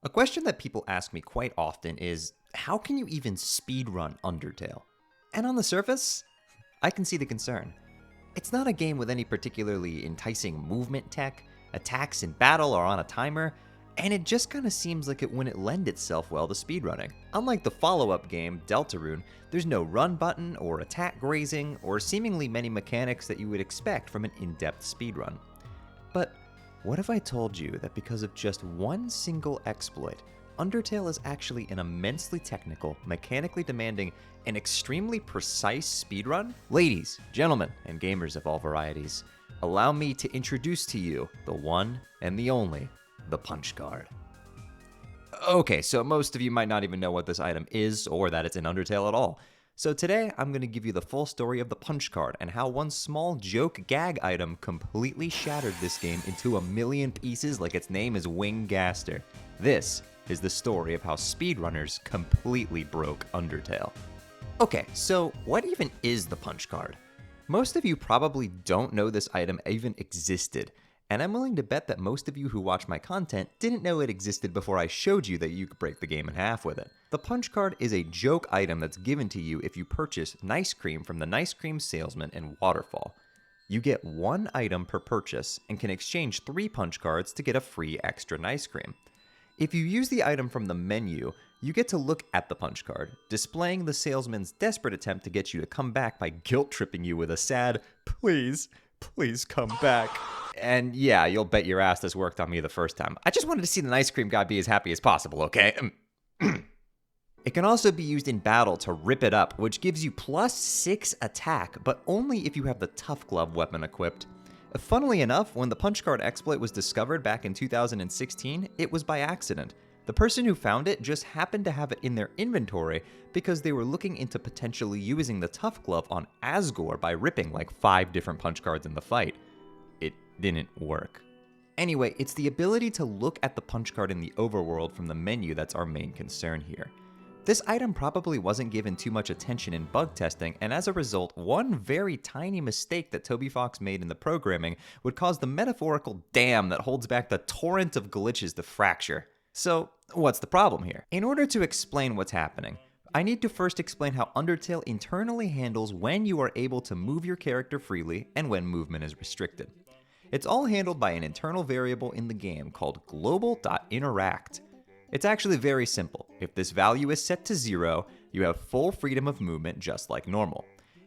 A question that people ask me quite often is, how can you even speedrun Undertale? And on the surface, I can see the concern. It's not a game with any particularly enticing movement tech, attacks in battle or on a timer, and it just kinda seems like it wouldn't lend itself well to speedrunning. Unlike the follow-up game, Deltarune, there's no run button or attack grazing or seemingly many mechanics that you would expect from an in-depth speedrun. But what if I told you that because of just one single exploit, Undertale is actually an immensely technical, mechanically demanding, and extremely precise speedrun? Ladies, gentlemen, and gamers of all varieties, allow me to introduce to you the one and the only, the punch card. Okay, so most of you might not even know what this item is or that it's in Undertale at all. So today, I'm going to give you the full story of the punch card and how one small joke gag item completely shattered this game into a million pieces like its name is Winggaster. This is the story of how speedrunners completely broke Undertale. Okay, so what even is the punch card? Most of you probably don't know this item even existed, and I'm willing to bet that most of you who watch my content didn't know it existed before I showed you that you could break the game in half with it. The punch card is a joke item that's given to you if you purchase Nice Cream from the Nice Cream salesman in Waterfall. You get one item per purchase and can exchange 3 punch cards to get a free extra Nice Cream. If you use the item from the menu, you get to look at the punch card, displaying the salesman's desperate attempt to get you to come back by guilt-tripping you with a sad, please come back. And yeah, you'll bet your ass this worked on me the first time. I just wanted to see the Nice Cream guy be as happy as possible, okay? It can also be used in battle to rip it up, which gives you +6 attack, but only if you have the Tough Glove weapon equipped. Funnily enough, when the punch card exploit was discovered back in 2016, it was by accident. The person who found it just happened to have it in their inventory because they were looking into potentially using the Tough Glove on Asgore by ripping like 5 different punch cards in the fight. It didn't work. Anyway, it's the ability to look at the punch card in the overworld from the menu that's our main concern here. This item probably wasn't given too much attention in bug testing, and as a result, one very tiny mistake that Toby Fox made in the programming would cause the metaphorical dam that holds back the torrent of glitches to fracture. So, what's the problem here? In order to explain what's happening, I need to first explain how Undertale internally handles when you are able to move your character freely and when movement is restricted. It's all handled by an internal variable in the game called global.interact. It's actually very simple. If this value is set to 0, you have full freedom of movement just like normal.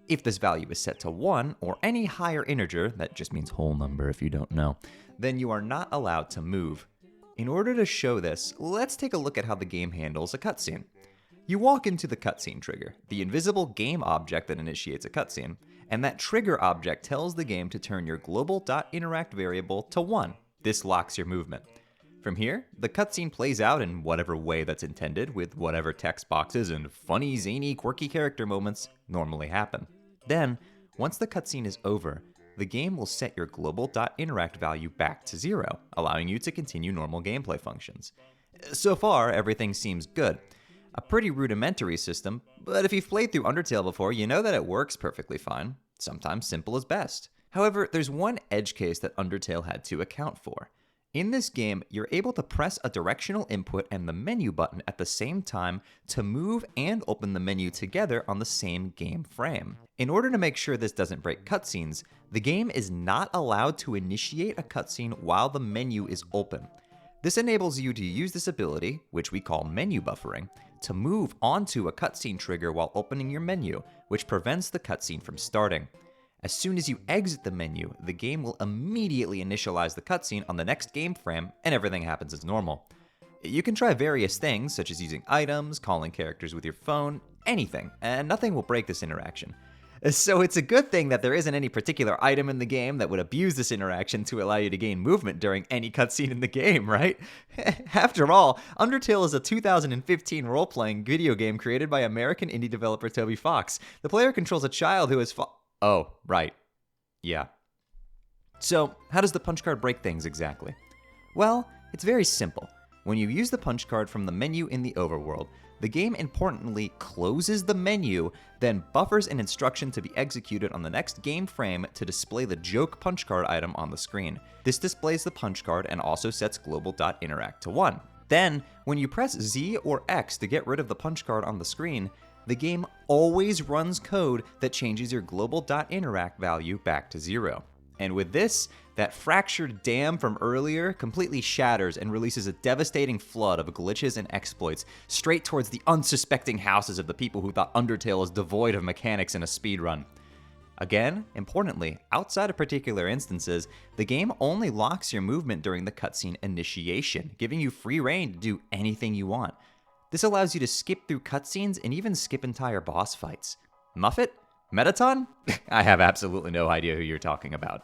If this value is set to 1, or any higher integer, that just means whole number if you don't know, then you are not allowed to move. In order to show this, let's take a look at how the game handles a cutscene. You walk into the cutscene trigger, the invisible game object that initiates a cutscene, and that trigger object tells the game to turn your global.interact variable to 1. This locks your movement. From here, the cutscene plays out in whatever way that's intended, with whatever text boxes and funny, zany, quirky character moments normally happen. Then, once the cutscene is over, the game will set your global.interact value back to 0, allowing you to continue normal gameplay functions. So far, everything seems good. A pretty rudimentary system, but if you've played through Undertale before, you know that it works perfectly fine. Sometimes simple is best. However, there's one edge case that Undertale had to account for. In this game, you're able to press a directional input and the menu button at the same time to move and open the menu together on the same game frame. In order to make sure this doesn't break cutscenes, the game is not allowed to initiate a cutscene while the menu is open. This enables you to use this ability, which we call menu buffering, to move onto a cutscene trigger while opening your menu, which prevents the cutscene from starting. As soon as you exit the menu, the game will immediately initialize the cutscene on the next game frame, and everything happens as normal. You can try various things, such as using items, calling characters with your phone, anything, and nothing will break this interaction. So it's a good thing that there isn't any particular item in the game that would abuse this interaction to allow you to gain movement during any cutscene in the game, right? After all, Undertale is a 2015 role-playing video game created by American indie developer Toby Fox. The player controls a child who is Oh, right. Yeah. So, how does the punch card break things exactly? Well, it's very simple. When you use the punch card from the menu in the overworld, the game importantly closes the menu, then buffers an instruction to be executed on the next game frame to display the joke punch card item on the screen. This displays the punch card and also sets global.interact to 1. Then, when you press Z or X to get rid of the punch card on the screen, the game always runs code that changes your global.interact value back to 0. And with this, that fractured dam from earlier completely shatters and releases a devastating flood of glitches and exploits straight towards the unsuspecting houses of the people who thought Undertale was devoid of mechanics in a speedrun. Again, importantly, outside of particular instances, the game only locks your movement during the cutscene initiation, giving you free reign to do anything you want. This allows you to skip through cutscenes and even skip entire boss fights. Muffet? Metaton? I have absolutely no idea who you're talking about.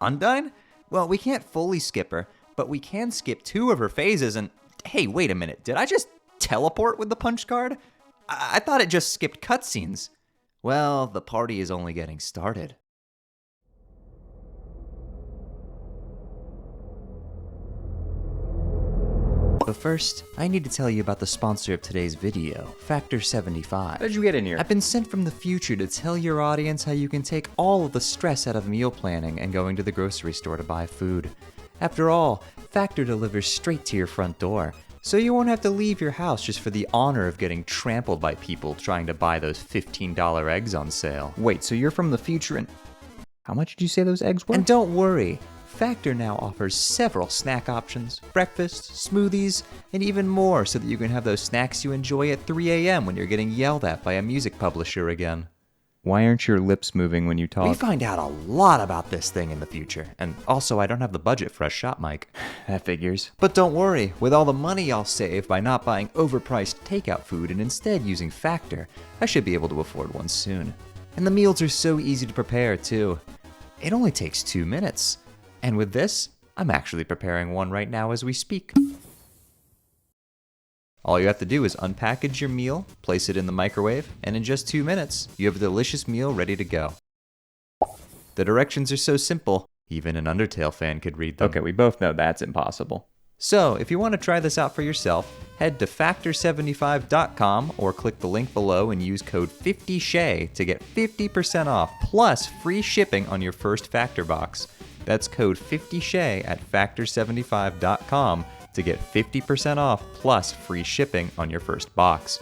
Undyne? Well, we can't fully skip her, but we can skip 2 of her phases and... Hey, wait a minute, did I just teleport with the punch card? I thought it just skipped cutscenes. Well, the party is only getting started. But first, I need to tell you about the sponsor of today's video, Factor 75. How did you get in here? I've been sent from the future to tell your audience how you can take all of the stress out of meal planning and going to the grocery store to buy food. After all, Factor delivers straight to your front door, so you won't have to leave your house just for the honor of getting trampled by people trying to buy those $15 eggs on sale. Wait, so you're from the future and... How much did you say those eggs were? And don't worry, Factor now offers several snack options, breakfasts, smoothies, and even more so that you can have those snacks you enjoy at 3 a.m. when you're getting yelled at by a music publisher again. Why aren't your lips moving when you talk? We find out a lot about this thing in the future, and also I don't have the budget for a shop mic. That figures. But don't worry, with all the money I'll save by not buying overpriced takeout food and instead using Factor, I should be able to afford one soon. And the meals are so easy to prepare too. It only takes 2 minutes. And with this, I'm actually preparing one right now as we speak. All you have to do is unpackage your meal, place it in the microwave, and in just 2 minutes, you have a delicious meal ready to go. The directions are so simple, even an Undertale fan could read them. Okay, we both know that's impossible. So, if you want to try this out for yourself, head to factor75.com or click the link below and use code 50Shayy to get 50% off plus free shipping on your first Factor box. That's code 50Shayy at factor75.com to get 50% off plus free shipping on your first box.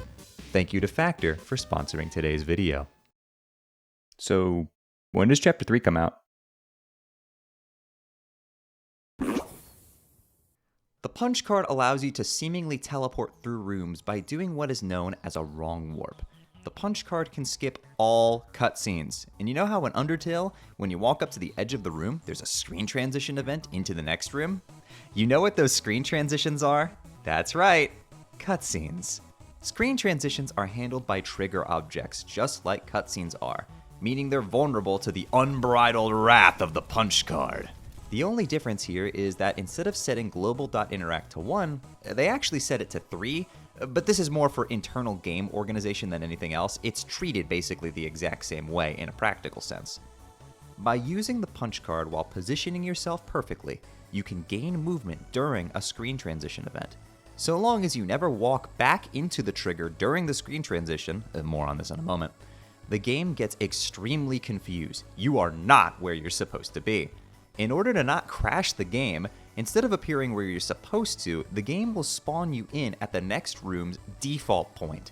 Thank you to Factor for sponsoring today's video. So, when does Chapter 3 come out? The punch card allows you to seemingly teleport through rooms by doing what is known as a wrong warp. The punch card can skip all cutscenes. And you know how in Undertale, when you walk up to the edge of the room, there's a screen transition event into the next room? You know what those screen transitions are? That's right, cutscenes. Screen transitions are handled by trigger objects, just like cutscenes are, meaning they're vulnerable to the unbridled wrath of the punch card. The only difference here is that instead of setting global.interact to 1, they actually set it to 3, but this is more for internal game organization than anything else. It's treated basically the exact same way in a practical sense. By using the punch card while positioning yourself perfectly, you can gain movement during a screen transition event. So long as you never walk back into the trigger during the screen transition, more on this in a moment, the game gets extremely confused. You are not where you're supposed to be. In order to not crash the game, instead of appearing where you're supposed to, the game will spawn you in at the next room's default point.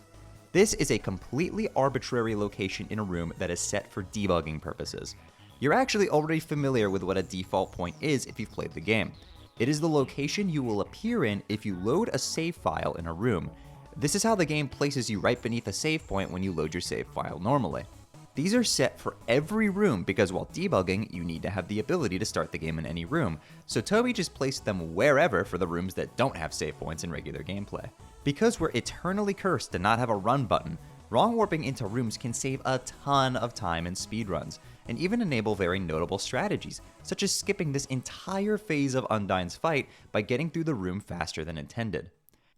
This is a completely arbitrary location in a room that is set for debugging purposes. You're actually already familiar with what a default point is if you've played the game. It is the location you will appear in if you load a save file in a room. This is how the game places you right beneath a save point when you load your save file normally. These are set for every room because while debugging, you need to have the ability to start the game in any room, so Toby just placed them wherever for the rooms that don't have save points in regular gameplay. Because we're eternally cursed to not have a run button, wrong warping into rooms can save a ton of time in speedruns, and even enable very notable strategies, such as skipping this entire phase of Undyne's fight by getting through the room faster than intended.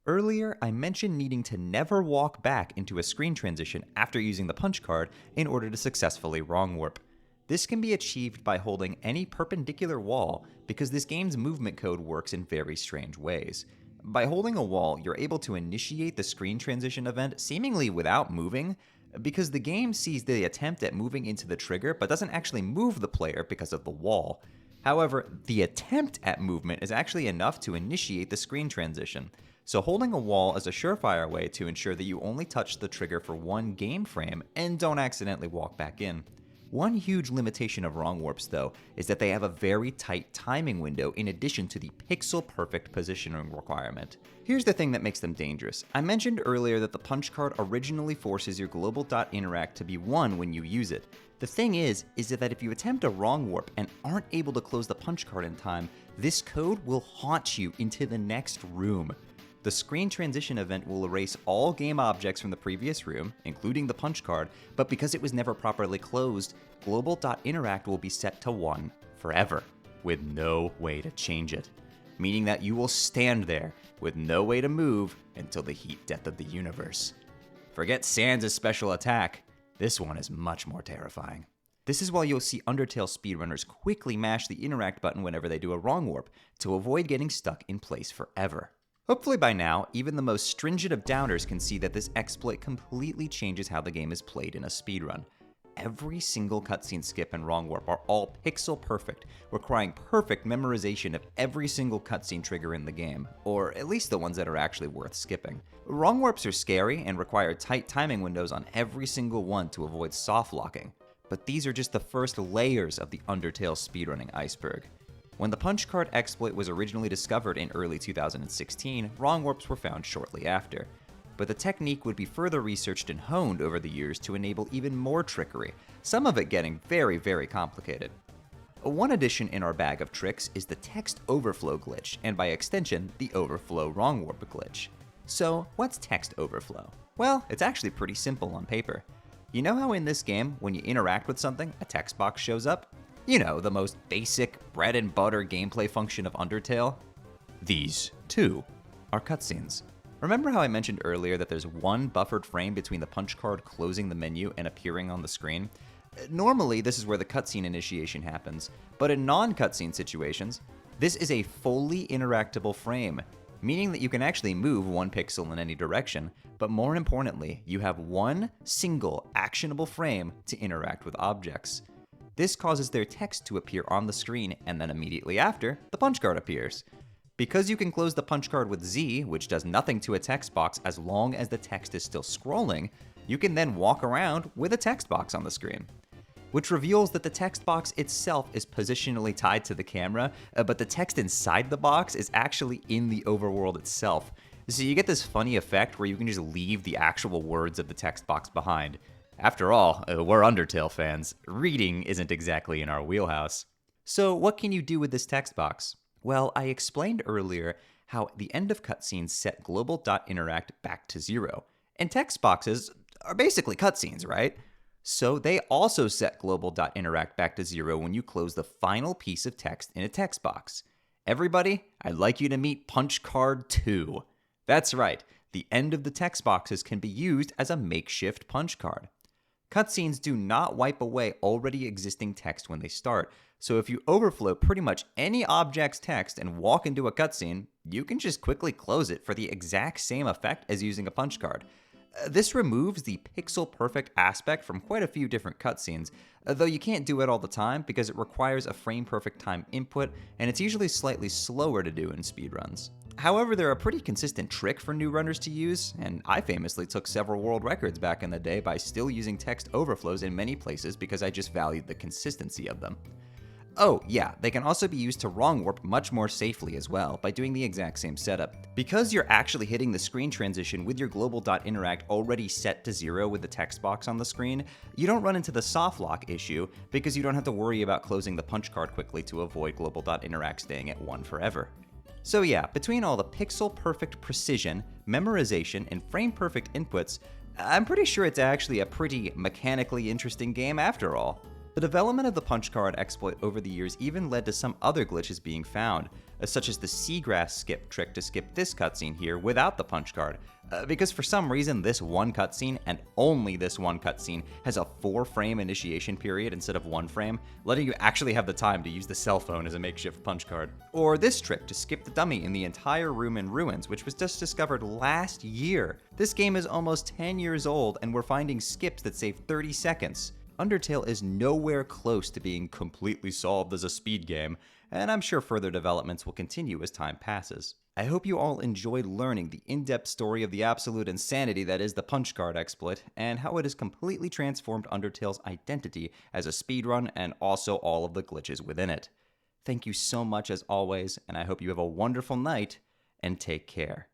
Earlier, I mentioned needing to never walk back into a screen transition after using the punch card in order to successfully wrong warp. This can be achieved by holding any perpendicular wall because this game's movement code works in very strange ways. By holding a wall, you're able to initiate the screen transition event seemingly without moving, because the game sees the attempt at moving into the trigger but doesn't actually move the player because of the wall. However, the attempt at movement is actually enough to initiate the screen transition. So holding a wall is a surefire way to ensure that you only touch the trigger for one game frame and don't accidentally walk back in. One huge limitation of wrong warps, though, is that they have a very tight timing window in addition to the pixel-perfect positioning requirement. Here's the thing that makes them dangerous. I mentioned earlier that the punch card originally forces your global dot interact to be 1 when you use it. The thing is that if you attempt a wrong warp and aren't able to close the punch card in time, this code will haunt you into the next room. The screen transition event will erase all game objects from the previous room, including the punch card, but because it was never properly closed, global.interact will be set to 1 forever, with no way to change it. Meaning that you will stand there with no way to move until the heat death of the universe. Forget Sans' special attack, this one is much more terrifying. This is why you'll see Undertale speedrunners quickly mash the interact button whenever they do a wrong warp, to avoid getting stuck in place forever. Hopefully by now, even the most stringent of doubters can see that this exploit completely changes how the game is played in a speedrun. Every single cutscene skip and wrong warp are all pixel perfect, requiring perfect memorization of every single cutscene trigger in the game, or at least the ones that are actually worth skipping. Wrong warps are scary and require tight timing windows on every single one to avoid soft locking, but these are just the first layers of the Undertale speedrunning iceberg. When the punch card exploit was originally discovered in early 2016, wrong warps were found shortly after. But the technique would be further researched and honed over the years to enable even more trickery, some of it getting very, very complicated. One addition in our bag of tricks is the text overflow glitch, and by extension, the overflow wrong warp glitch. So, what's text overflow? Well, it's actually pretty simple on paper. You know how in this game, when you interact with something, a text box shows up? You know, the most basic bread and butter gameplay function of Undertale? These, too, are cutscenes. Remember how I mentioned earlier that there's one buffered frame between the punch card closing the menu and appearing on the screen? Normally, this is where the cutscene initiation happens, but in non-cutscene situations, this is a fully interactable frame, meaning that you can actually move 1 pixel in any direction, but more importantly, you have one single actionable frame to interact with objects. This causes their text to appear on the screen, and then immediately after, the punch card appears. Because you can close the punch card with Z, which does nothing to a text box as long as the text is still scrolling, you can then walk around with a text box on the screen. Which reveals that the text box itself is positionally tied to the camera, but the text inside the box is actually in the overworld itself. So you get this funny effect where you can just leave the actual words of the text box behind. After all, we're Undertale fans. Reading isn't exactly in our wheelhouse. So what can you do with this text box? Well, I explained earlier how the end of cutscenes set global.interact back to 0. And text boxes are basically cutscenes, right? So they also set global.interact back to 0 when you close the final piece of text in a text box. Everybody, I'd like you to meet Punch Card 2. That's right, the end of the text boxes can be used as a makeshift punch card. Cutscenes do not wipe away already existing text when they start, so if you overflow pretty much any object's text and walk into a cutscene, you can just quickly close it for the exact same effect as using a punch card. This removes the pixel-perfect aspect from quite a few different cutscenes, though you can't do it all the time because it requires a frame-perfect time input, and it's usually slightly slower to do in speedruns. However, they're a pretty consistent trick for new runners to use, and I famously took several world records back in the day by still using text overflows in many places because I just valued the consistency of them. Oh, yeah, they can also be used to wrong warp much more safely as well, by doing the exact same setup. Because you're actually hitting the screen transition with your global.interact already set to 0 with the text box on the screen, you don't run into the soft lock issue because you don't have to worry about closing the punch card quickly to avoid global.interact staying at 1 forever. So yeah, between all the pixel-perfect precision, memorization, and frame-perfect inputs, I'm pretty sure it's actually a pretty mechanically interesting game after all. The development of the punch card exploit over the years even led to some other glitches being found, such as the seagrass skip trick to skip this cutscene here without the punch card, because for some reason this one cutscene, and only this one cutscene, has a 4-frame initiation period instead of 1 frame, letting you actually have the time to use the cell phone as a makeshift punch card. Or this trick to skip the dummy in the entire room in ruins, which was just discovered last year. This game is almost 10 years old, and we're finding skips that save 30 seconds. Undertale is nowhere close to being completely solved as a speed game, and I'm sure further developments will continue as time passes. I hope you all enjoyed learning the in-depth story of the absolute insanity that is the punch card exploit, and how it has completely transformed Undertale's identity as a speedrun and also all of the glitches within it. Thank you so much as always, and I hope you have a wonderful night, and take care.